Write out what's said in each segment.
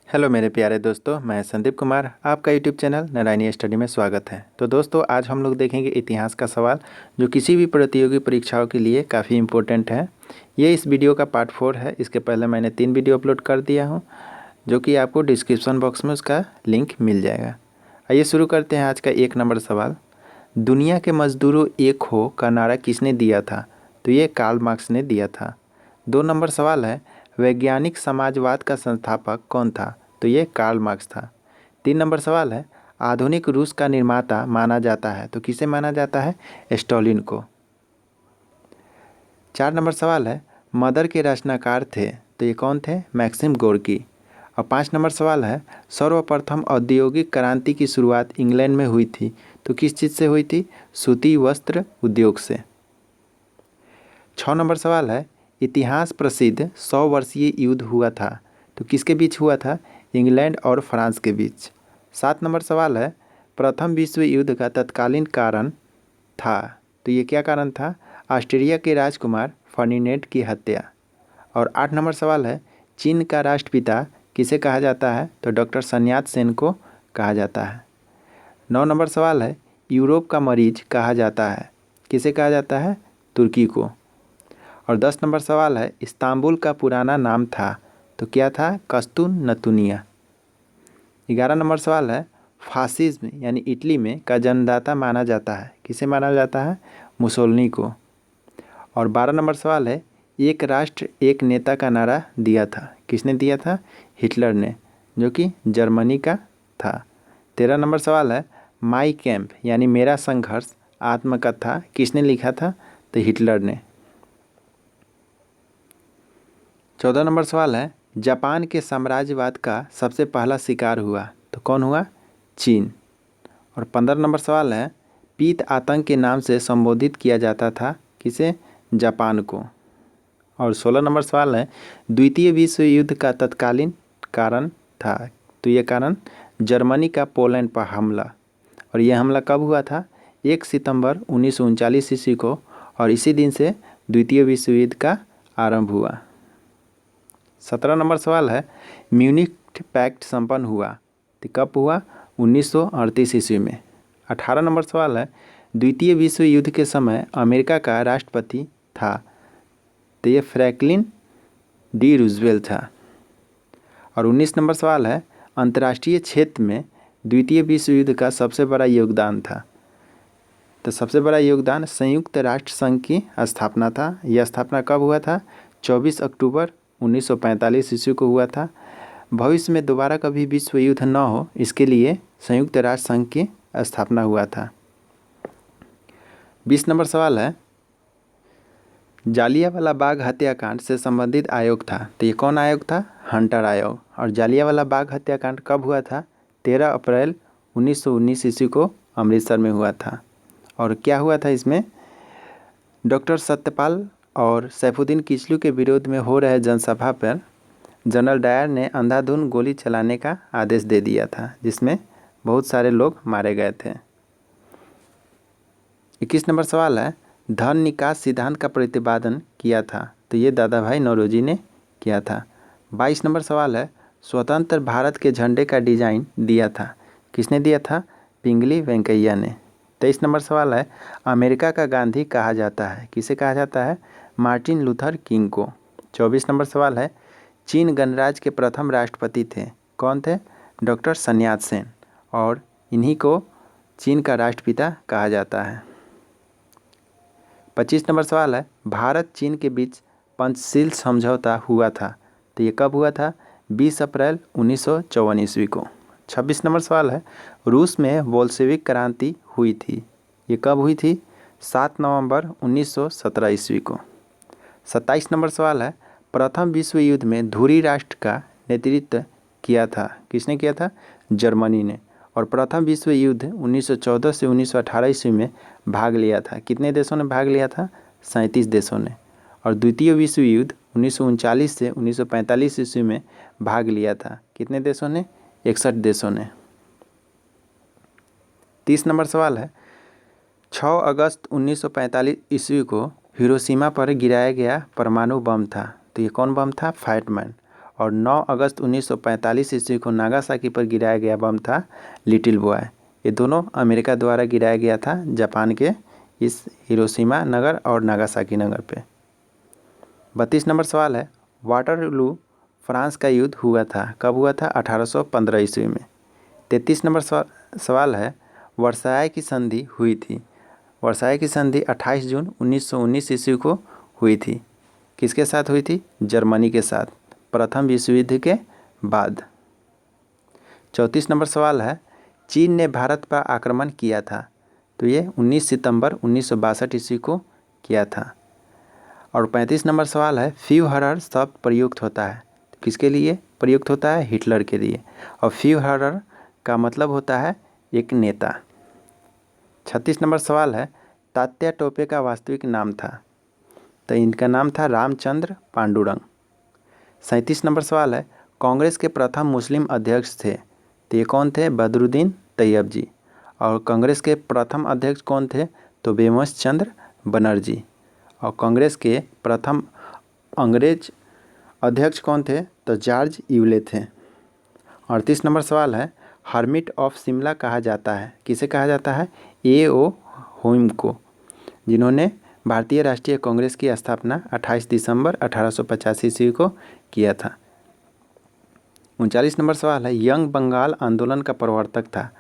Hello मेरे प्यारे दोस्तों, मैं संदीप कुमार। आपका यूट्यूब चैनल नारायणी स्टडी में स्वागत है। तो दोस्तों, आज हम लोग देखेंगे इतिहास का सवाल जो किसी भी प्रतियोगी परीक्षाओं के लिए काफ़ी इम्पोर्टेंट है। ये इस वीडियो का पार्ट 4 है। इसके पहले मैंने 3 वीडियो अपलोड कर दिया हूँ, जो कि आपको डिस्क्रिप्शन बॉक्स में उसका लिंक मिल जाएगा। आइए शुरू करते हैं आज का 1 नंबर सवाल। दुनिया के मजदूरों एक हो का नारा किसने दिया था? तो ये कार्ल मार्क्स ने दिया था। 2 नंबर सवाल है, वैज्ञानिक समाजवाद का संस्थापक कौन था? तो ये कार्ल मार्क्स था। 3 नंबर सवाल है, आधुनिक रूस का निर्माता माना जाता है, तो किसे माना जाता है? स्टालिन को। 4 नंबर सवाल है, मदर के रचनाकार थे, तो ये कौन थे? Maxim Gorky. और 5 नंबर सवाल है, सर्वप्रथम औद्योगिक क्रांति की शुरुआत इंग्लैंड में हुई थी, तो किस चीज़ से हुई थी? सूती वस्त्र उद्योग से। 6 नंबर सवाल है, इतिहास प्रसिद्ध 100 वर्षीय युद्ध हुआ था, तो किसके बीच हुआ था? इंग्लैंड और फ्रांस के बीच। 7 नंबर सवाल है, प्रथम विश्व युद्ध का तत्कालीन कारण था, तो ये क्या कारण था? ऑस्ट्रिया के राजकुमार फर्डिनेंड की हत्या। और 8 नंबर सवाल है, चीन का राष्ट्रपिता किसे कहा जाता है? तो डॉक्टर sun यat-sen को कहा जाता है। 9 नंबर सवाल है, यूरोप का मरीज कहा जाता है, किसे कहा जाता है? तुर्की को। और 10 नंबर सवाल है, इस्तांबुल का पुराना नाम था, तो क्या था? कस्तूनतुनिया। 11 नंबर सवाल है, फासिज्म यानी इटली में का जन्मदाता माना जाता है, किसे माना जाता है? मुसोलिनी को। और 12 नंबर सवाल है, एक राष्ट्र एक नेता का नारा दिया था, किसने दिया था? हिटलर ने, जो कि जर्मनी का था। 13 नंबर सवाल है, माई कैंप यानी मेरा संघर्ष आत्मकथा किसने लिखा था? तो हिटलर ने। 14 नंबर सवाल है, जापान के साम्राज्यवाद का सबसे पहला शिकार हुआ, तो कौन हुआ? चीन। और 15 नंबर सवाल है, पीत आतंक के नाम से संबोधित किया जाता था, किसे? जापान को। और 16 नंबर सवाल है, द्वितीय विश्व युद्ध का तत्कालीन कारण था, तो ये कारण जर्मनी का पोलैंड पर हमला। और यह हमला कब हुआ था? 1 सितंबर 1939 ईस्वी को। और इसी दिन से द्वितीय विश्व युद्ध का आरंभ हुआ। 17 नंबर सवाल है, म्यूनिख पैक्ट संपन्न हुआ, तो कब हुआ? 1938 ईस्वी में। 18 नंबर सवाल है, द्वितीय विश्व युद्ध के समय अमेरिका का राष्ट्रपति था, तो ये फ्रैंकलिन डी रूजवेल्ट था। और 19 नंबर सवाल है, अंतर्राष्ट्रीय क्षेत्र में द्वितीय विश्व युद्ध का सबसे बड़ा योगदान था, तो सबसे बड़ा योगदान संयुक्त राष्ट्र संघ की स्थापना था। यह स्थापना कब हुआ था? 24 अक्टूबर 1945 ईस्वी को हुआ था। भविष्य में दोबारा कभी विश्व युद्ध न हो, इसके लिए संयुक्त राष्ट्र संघ की स्थापना हुआ था। 20 नंबर सवाल है, जालियांवाला बाग हत्याकांड से संबंधित आयोग था, तो ये कौन आयोग था? हंटर आयोग। और जालियांवाला बाग हत्याकांड कब हुआ था? 13 अप्रैल 1919 ईस्वी को अमृतसर में हुआ था। और क्या हुआ था इसमें? डॉक्टर सत्यपाल और सैफुद्दीन किचलू के विरोध में हो रहे जनसभा पर जनरल डायर ने अंधाधुंध गोली चलाने का आदेश दे दिया था, जिसमें बहुत सारे लोग मारे गए थे। 21 नंबर सवाल है, धन निकास सिद्धांत का प्रतिपादन किया था, तो ये दादा भाई नौरोजी ने किया था। 22 नंबर सवाल है, स्वतंत्र भारत के झंडे का डिजाइन दिया था, किसने दिया था? पिंगली वेंकैया ने। 23 नंबर सवाल है, अमेरिका का गांधी कहा जाता है, किसे कहा जाता है? मार्टिन लूथर किंग को। 24 नंबर सवाल है, चीन गणराज्य के प्रथम राष्ट्रपति थे, कौन थे? Doctor sun yat-sen। और इन्हीं को चीन का राष्ट्रपिता कहा जाता है। 25 नंबर सवाल है, भारत चीन के बीच पंचशील समझौता हुआ था, तो ये कब हुआ था? 20 अप्रैल 1954 ईस्वी को। 26 नंबर सवाल है, रूस में बोल्शेविक क्रांति हुई थी, ये कब हुई थी? 7 नवंबर 1917 ईस्वी को। 27 नंबर सवाल है, प्रथम विश्व युद्ध में धुरी राष्ट्र का नेतृत्व किया था, किसने किया था? जर्मनी ने। और प्रथम विश्व युद्ध 1914 से 1918 ईस्वी में भाग लिया था, कितने देशों ने भाग लिया था? 37 देशों ने। और द्वितीय विश्व युद्ध 1939 से 1945 ईस्वी में भाग लिया था, कितने देशों ने? 61 देशों ने। 30 नंबर सवाल है, 6 अगस्त 1945 ईस्वी को हिरोशिमा पर गिराया गया परमाणु बम था, तो ये कौन बम था? फैटमैन। और 9 अगस्त 1945 ईस्वी को नागासाकी पर गिराया गया बम था लिटिल बॉय। ये दोनों अमेरिका द्वारा गिराया गया था जापान के इस हिरोशिमा नगर और नागासाकी नगर पे। 32 नंबर सवाल है, वाटरलू फ्रांस का युद्ध हुआ था, कब हुआ था? 1815 ईस्वी में। 33 नंबर सवाल है, वर्साय की संधि हुई थी। वर्साय की संधि 28 जून 1919 ईस्वी को हुई थी। किसके साथ हुई थी? जर्मनी के साथ, प्रथम विश्व युद्ध के बाद। 34 नंबर सवाल है, चीन ने भारत पर आक्रमण किया था, तो ये 19 सितंबर 1962 ईस्वी को किया था। और 35 नंबर सवाल है, फ्यूहरर शब्द प्रयुक्त होता है, तो किसके लिए प्रयुक्त होता है? हिटलर के लिए। और फ्यूहरर का मतलब होता है एक नेता। 36 नंबर सवाल है, तात्या टोपे का वास्तविक नाम था, तो इनका नाम था रामचंद्र पांडुरंग। 37 नंबर सवाल है, कांग्रेस के प्रथम मुस्लिम अध्यक्ष थे, तो ये कौन थे? बदरुद्दीन तैयब जी। और कांग्रेस के प्रथम अध्यक्ष कौन थे? तो बेमस चंद्र बनर्जी। और कांग्रेस के प्रथम अंग्रेज अध्यक्ष कौन थे? तो जॉर्ज यूले थे। 38 नंबर सवाल है, हर्मिट ऑफ शिमला कहा जाता है, किसे कहा जाता है? A.O. होम को, जिन्होंने भारतीय राष्ट्रीय कांग्रेस की स्थापना 28 दिसंबर 1885 ईस्वी को किया था। 39 नंबर सवाल है, यंग बंगाल आंदोलन का प्रवर्तक था,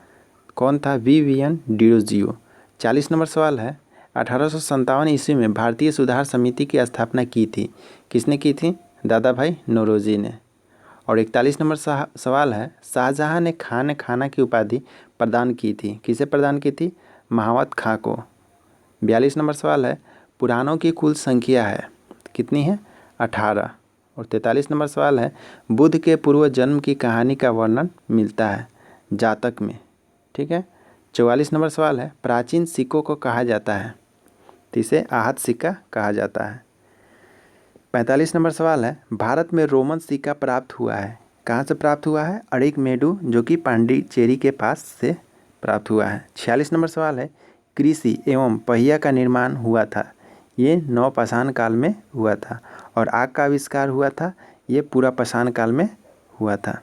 कौन था? VVN डिरोजियो। 40 नंबर सवाल है, 1857 ईस्वी में भारतीय सुधार समिति की स्थापना की थी, किसने की थी? दादा भाई नौरोजी ने। और 41 नंबर सवाल है, शाहजहां ने खाना की उपाधि प्रदान की थी, किसे प्रदान की थी? महावत खां को। 42 नंबर सवाल है, पुराणों की कुल संख्या है, कितनी है? 18। और 43 नंबर सवाल है, बुद्ध के पूर्व जन्म की कहानी का वर्णन मिलता है जातक में, ठीक है। 44 नंबर सवाल है, प्राचीन सिक्कों को कहा जाता है, तो इसे आहत सिक्का कहा जाता है। 45 नंबर सवाल है, भारत में रोमन सिक्का प्राप्त हुआ है, कहाँ से प्राप्त हुआ है? अरिकमेडु, जो कि पांडिचेरी के पास से प्राप्त हुआ है। 46 नंबर सवाल है, कृषि एवं पहिया का निर्माण हुआ था, ये नवपाषाण काल में हुआ था। और आग का आविष्कार हुआ था, ये पूरा पाषाण काल में हुआ था।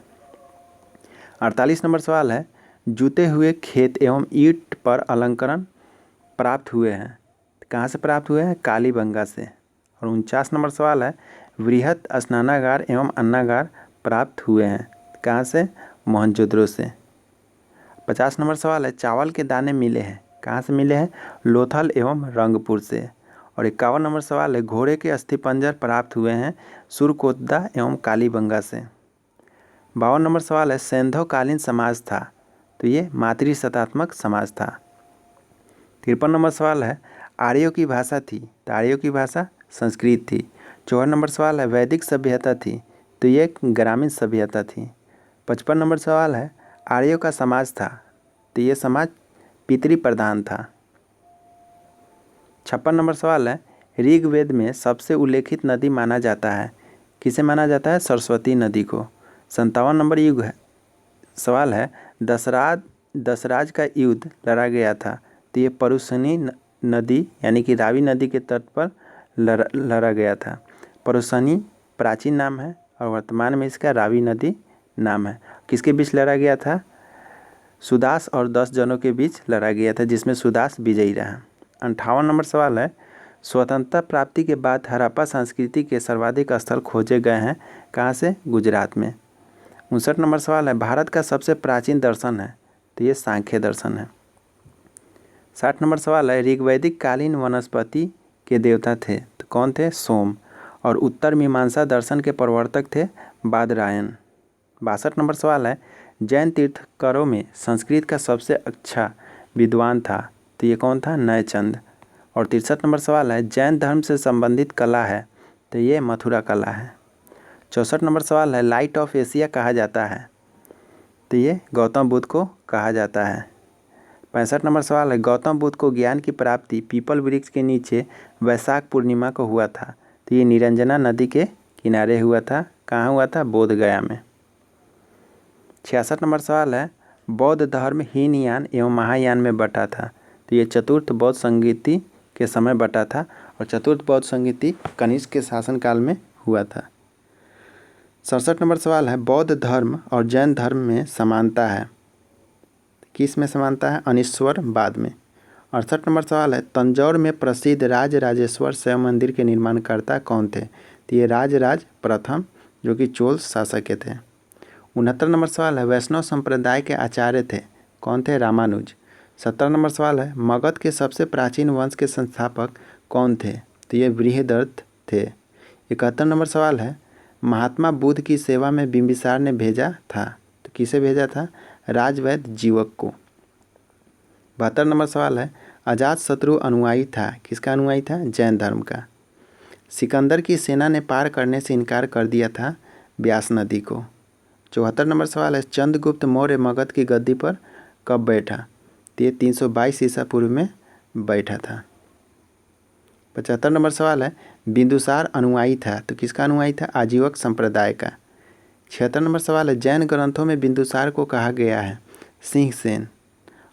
48 नंबर सवाल है, जूते हुए खेत एवं ईंट पर अलंकरण प्राप्त हुए हैं, कहाँ से प्राप्त हुए हैं? कालीबंगा से। और 49 नंबर सवाल है, वृहत स्नानागार एवं अन्नागार प्राप्त हुए हैं, कहाँ से? मोहनजोदड़ो से। 50 नंबर सवाल है, चावल के दाने मिले हैं, कहाँ से मिले हैं? लोथल एवं रंगपुर से। और 51 नंबर सवाल है, घोड़े के अस्थिपंजर प्राप्त हुए हैं सुरकोतदा एवं कालीबंगा से। 52 नंबर सवाल है, सैंधवकालीन समाज था, तो ये मातृसत्तात्मक समाज था। 53 नंबर सवाल है, आर्यों की भाषा थी, तो आर्यों की भाषा संस्कृत थी। 54 नंबर सवाल है, वैदिक सभ्यता थी, तो ये ग्रामीण सभ्यता थी। 55 नंबर सवाल है, आर्यों का समाज था, तो ये समाज पितृ प्रधान था। 56 नंबर सवाल है, ऋग्वेद में सबसे उल्लेखित नदी माना जाता है, किसे माना जाता है? सरस्वती नदी को। 57 नंबर सवाल है, दशराज का युद्ध लड़ा गया था, तो ये परुशनी नदी यानी कि रावी नदी के तट पर लड़ा गया था। परुशनी प्राचीन नाम है और वर्तमान में इसका रावी नदी नाम है। किसके बीच लड़ा गया था? सुदास और 10 जनों के बीच लड़ा गया था, जिसमें सुदास विजयी रहा। 58 नंबर सवाल है, स्वतंत्रता प्राप्ति के बाद हड़प्पा संस्कृति के सर्वाधिक स्थल खोजे गए हैं, कहाँ से? गुजरात में। 59 नंबर सवाल है, भारत का सबसे प्राचीन दर्शन है, तो ये सांख्य दर्शन है। 60 नंबर सवाल है, ऋग्वैदिक कालीन वनस्पति के देवता थे, तो कौन थे? सोम। और उत्तर मीमांसा दर्शन के प्रवर्तक थे बादरायण। 62 नंबर सवाल है, जैन तीर्थंकरों में संस्कृत का सबसे अच्छा विद्वान था, तो ये कौन था? नयचंद। और 63 नंबर सवाल है, जैन धर्म से संबंधित कला है, तो ये मथुरा कला है। 64 नंबर सवाल है, लाइट ऑफ एशिया कहा जाता है, तो ये गौतम बुद्ध को कहा जाता है। 65 नंबर सवाल है, गौतम बुद्ध को ज्ञान की प्राप्ति पीपल वृक्ष के नीचे वैशाख पूर्णिमा को हुआ था, तो ये निरंजना नदी के किनारे हुआ था, कहाँ हुआ था? बोध गया में। 66 नंबर सवाल है, बौद्ध धर्म हीनयान एवं महायान में बटा था, तो ये चतुर्थ बौद्ध संगीति के समय बटा था, और चतुर्थ बौद्ध संगीति कनिष्क के शासनकाल में हुआ था। 67 नंबर सवाल है, बौद्ध धर्म और जैन धर्म में समानता है। किस में समानता है? अनिश्वरवाद में। 68 नंबर सवाल है, तंजौर में प्रसिद्ध राजराजेश्वर शिव मंदिर के निर्माणकर्ता कौन थे? तो ये राजराज प्रथम जो कि चोल शासक के थे। 69 नंबर सवाल है, वैष्णव संप्रदाय के आचार्य थे कौन थे? रामानुज। 70 नंबर सवाल है, मगध के सबसे प्राचीन वंश के संस्थापक कौन थे? तो ये बृहदर्थ थे। 71 नंबर सवाल है, महात्मा बुद्ध की सेवा में बिंबिसार ने भेजा था, तो किसे भेजा था? राजवैद्य जीवक को। 72 नंबर सवाल है, अजात शत्रु अनुयायी था, किसका अनुयायी था? जैन धर्म का। सिकंदर की सेना ने पार करने से इनकार कर दिया था ब्यास नदी को। 74 नंबर सवाल है, चंद्रगुप्त मौर्य मगध की गद्दी पर कब बैठा? तो ये 322 ईसा पूर्व में बैठा था। 75 नंबर सवाल है, बिंदुसार अनुयायी था, तो किसका अनुयायी था? आजीवक संप्रदाय का। 76 नंबर सवाल है, जैन ग्रंथों में बिंदुसार को कहा गया है सिंहसेन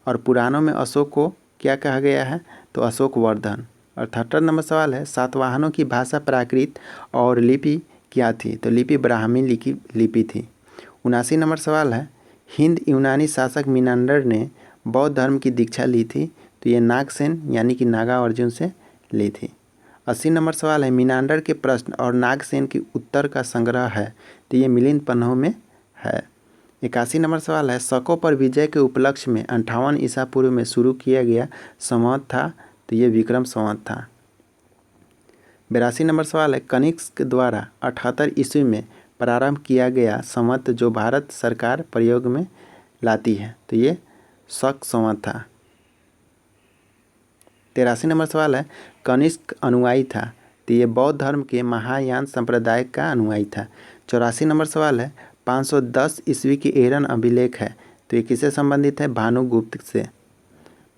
और पुराणों में अशोक को क्या कहा गया है? तो अशोक वर्धन। 78 नंबर सवाल है, सातवाहनों की भाषा प्राकृत और लिपि क्या थी? तो लिपि ब्राह्मी लिपि थी। 79 नंबर सवाल है, हिंद यूनानी शासक मिनांडर ने बौद्ध धर्म की दीक्षा ली थी, तो ये नागसेन यानी कि नागा अर्जुन से ली थी। 80 नंबर सवाल है, मिनांडर के प्रश्न और नागसेन के उत्तर का संग्रह है, तो ये मिलिंद पन्हों में है। 81 नंबर सवाल है, शकों पर विजय के उपलक्ष्य में 58 ईसा पूर्व में शुरू किया गया संवत था, तो ये विक्रम संवत था। 82 नंबर सवाल है, कनिष्क द्वारा 78 ईस्वी में प्रारंभ किया गया संवत जो भारत सरकार प्रयोग में लाती है, तो ये शक संवत था। 83 नंबर सवाल है, कनिष्क अनुयायी था, तो ये बौद्ध धर्म के महायान संप्रदाय का अनुयायी था। 84 नंबर सवाल है, 510 ईस्वी की एरन अभिलेख है, तो ये किससे संबंधित है? भानुगुप्त से।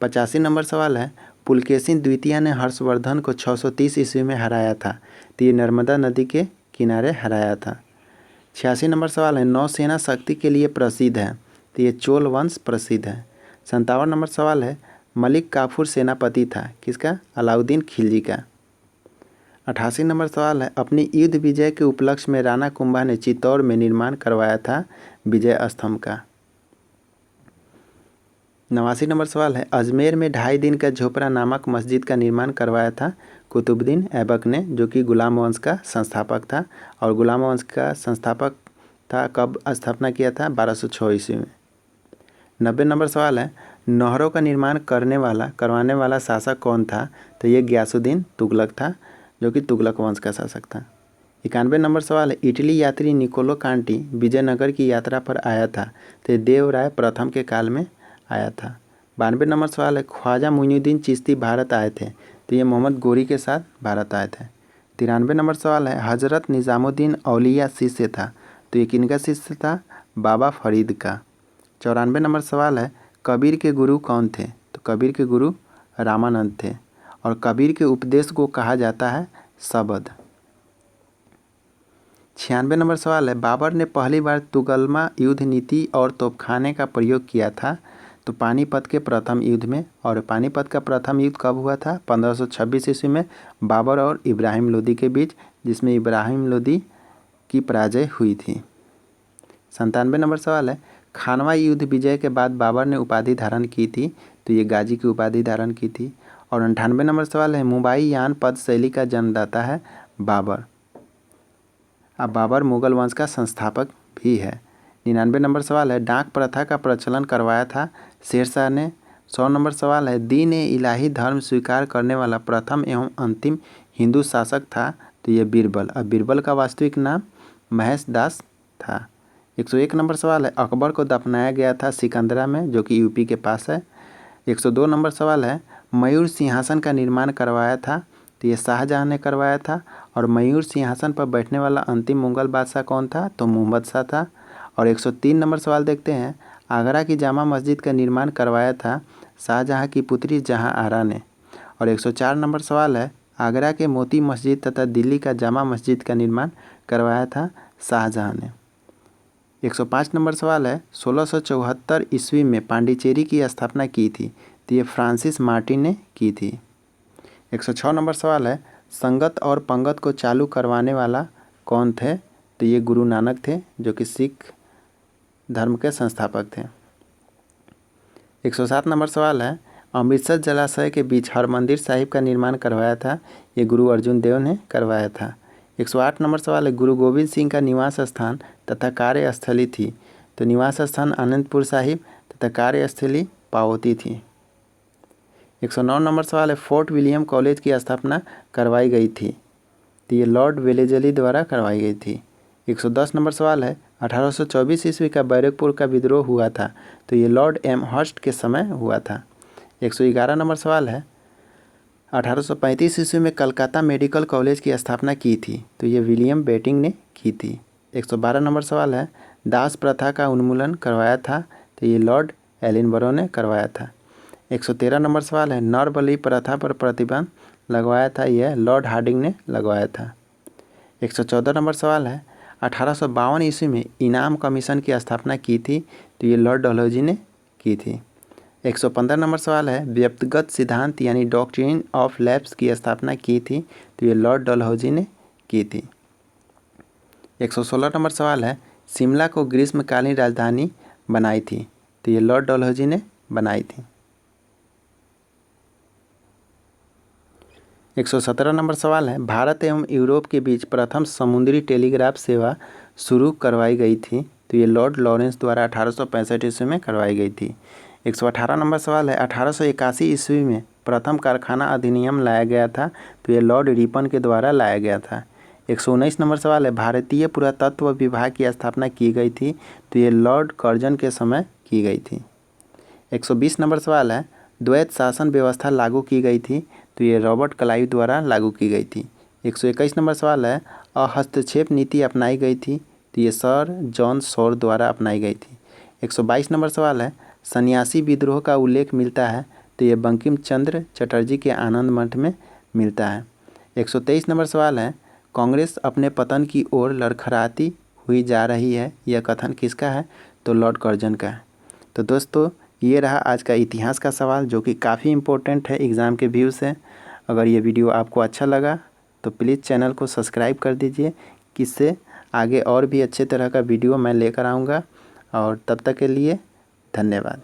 85 नंबर सवाल है, पुलकेशिन द्वितीय ने हर्षवर्धन को 630 ईस्वी में हराया था, तो ये नर्मदा नदी के किनारे हराया था। 86 नंबर सवाल है, नौसेना शक्ति के लिए प्रसिद्ध है, तो ये चोल वंश प्रसिद्ध है। 57 नंबर सवाल है, मलिक काफूर सेनापति था, किसका? अलाउद्दीन खिलजी का। 88 नंबर सवाल है, अपनी युद्ध विजय के उपलक्ष्य में राणा कुंभा ने चित्तौड़ में निर्माण करवाया था विजय स्तंभ का। 89 नंबर सवाल है, अजमेर में 2.5 दिन का झोपड़ा नामक मस्जिद का निर्माण करवाया था कुतुबुद्दीन ऐबक ने, जो कि गुलाम वंश का संस्थापक था। और गुलाम वंश का संस्थापक था, कब स्थापना किया था? 1206 ईस्वी में। 90 नंबर सवाल है, नहरों का निर्माण करवाने वाला शासक कौन था? तो ये गयासुद्दीन तुगलक था, जो कि तुगलक वंश का शासक था। 91 नंबर सवाल है, इटली यात्री निकोलो कांटी विजयनगर की यात्रा पर आया था, तो ये देवराय प्रथम के काल में आया था। 92 नंबर सवाल है, ख्वाजा मुइनुद्दीन चिश्ती भारत आए थे, तो ये मोहम्मद गोरी के साथ भारत आए थे। 93 नंबर सवाल है, हजरत निज़ामुद्दीन औलिया शिष्य था, तो ये किनका शिष्य था? बाबा फरीद का। 94 नंबर सवाल है, कबीर के गुरु कौन थे? तो कबीर के गुरु रामानंद थे, और कबीर के उपदेश को कहा जाता है शबद। 96 नंबर सवाल है, बाबर ने पहली बार तुगलमा युद्ध नीति और तोपखाने का प्रयोग किया था, तो पानीपत के प्रथम युद्ध में। और पानीपत का प्रथम युद्ध कब हुआ था? 1526 ईस्वी में बाबर और इब्राहिम लोदी के बीच, जिसमें इब्राहिम लोदी की पराजय हुई थी। 97 नंबर सवाल है, खानवा युद्ध विजय के बाद बाबर ने उपाधि धारण की थी, तो ये गाजी की उपाधि धारण की थी। और 98 नंबर सवाल है, मुबाई-यान पद शैली का जन्मदाता है बाबर। अब बाबर मुगल वंश का संस्थापक भी है। 99 नंबर सवाल है, डाक प्रथा का प्रचलन करवाया था शेरशाह ने। 100 नंबर सवाल है, दीन ए इलाही धर्म स्वीकार करने वाला प्रथम एवं अंतिम हिंदू शासक था, तो ये बीरबल। अब बीरबल का वास्तविक नाम महेश दास था। 101 नंबर सवाल है, अकबर को दफनाया गया था सिकंदरा में, जो कि यूपी के पास है। 102 नंबर सवाल है, मयूर सिंहासन का निर्माण करवाया था, तो ये शाहजहां ने करवाया था। और मयूर सिंहासन पर बैठने वाला अंतिम मुगल बादशाह कौन था? तो मुहम्मद शाह था। और 103 नंबर सवाल देखते हैं, आगरा की जामा मस्जिद का निर्माण करवाया था शाहजहां की पुत्री जहां आरा ने। और 104 नंबर सवाल है, आगरा के मोती मस्जिद तथा दिल्ली का जामा मस्जिद का निर्माण करवाया था शाहजहां ने। 105 नंबर सवाल है, 1674 ईस्वी में पांडिचेरी की स्थापना की थी, तो ये फ्रांसिस मार्टिन ने की थी। 106 नंबर सवाल है, संगत और पंगत को चालू करवाने वाला कौन थे? तो ये गुरु नानक थे जो कि सिख धर्म के संस्थापक थे। 107 नंबर सवाल है, अमृतसर जलाशय के बीच हरमंदिर साहिब का निर्माण करवाया था, ये गुरु अर्जुन देव ने करवाया था। 108 नंबर सवाल है, गुरु गोविंद सिंह का निवास स्थान तथा कार्यस्थली थी, तो निवास स्थान आनंदपुर साहिब तथा कार्यस्थली पावती थी। 109 नंबर सवाल है, फोर्ट विलियम कॉलेज की स्थापना करवाई गई थी, तो ये लॉर्ड वेलेजली द्वारा करवाई गई थी। 110 नंबर सवाल है, 1824 ईस्वी का बैरकपुर का विद्रोह हुआ था, तो ये लॉर्ड एमहर्स्ट के समय हुआ था। 111 नंबर सवाल है, 1835 ईस्वी में कलकत्ता मेडिकल कॉलेज की स्थापना की थी, तो ये विलियम बेटिंग ने की थी। 112 नंबर सवाल है, दास प्रथा का उन्मूलन करवाया था, तो ये लॉर्ड एलिनबरो ने करवाया था। 113 नंबर सवाल है, नर बलि प्रथा पर प्रतिबंध लगवाया था, यह लॉर्ड हार्डिंग ने लगवाया था। 114 नंबर सवाल है, 1852 ईस्वी में इनाम कमीशन की स्थापना की थी, तो ये लॉर्ड डलहौजी ने की थी। 115 नंबर सवाल है, व्यक्तिगत सिद्धांत यानी डॉक्ट्रिन ऑफ लैप्स की स्थापना की थी, तो ये लॉर्ड डलहौजी ने की थी। 116 नंबर सवाल है, शिमला को ग्रीष्मकालीन राजधानी बनाई थी, तो ये लॉर्ड डलहौजी ने बनाई थी। 117 नंबर सवाल है, भारत एवं यूरोप के बीच प्रथम समुद्री टेलीग्राफ सेवा शुरू करवाई गई थी, तो ये लॉर्ड लॉरेंस द्वारा 1865 ईस्वी में करवाई गई थी। 118 नंबर सवाल है, 1881 ईस्वी में प्रथम कारखाना अधिनियम लाया गया था, तो ये लॉर्ड रिपन के द्वारा लाया गया था। 119 नंबर सवाल है, भारतीय पुरातत्व विभाग की स्थापना की गई थी, तो ये लॉर्ड कर्जन के समय की गई थी। 120 नंबर सवाल है, द्वैत शासन व्यवस्था लागू की गई थी, तो ये रॉबर्ट क्लाइव द्वारा लागू की गई थी। 121 नंबर सवाल है, हस्तक्षेप नीति अपनाई गई थी, तो ये सर जॉन शोर द्वारा अपनाई गई थी। 122 नंबर सवाल है, सन्यासी विद्रोह का उल्लेख मिलता है, तो ये बंकिम चंद्र चटर्जी के आनंद मठ में मिलता है। 123 नंबर सवाल है, कांग्रेस अपने पतन की ओर लड़खड़ाती हुई जा रही है, यह कथन किसका है, तो लॉर्ड कर्जन का है। तो दोस्तों ये रहा आज का इतिहास का सवाल जो कि काफ़ी इम्पोर्टेंट है एग्ज़ाम के व्यू से। अगर ये वीडियो आपको अच्छा लगा तो प्लीज़ चैनल को सब्सक्राइब कर दीजिए, किससे आगे और भी अच्छे तरह का वीडियो मैं लेकर आऊँगा। और तब तक के लिए धन्यवाद।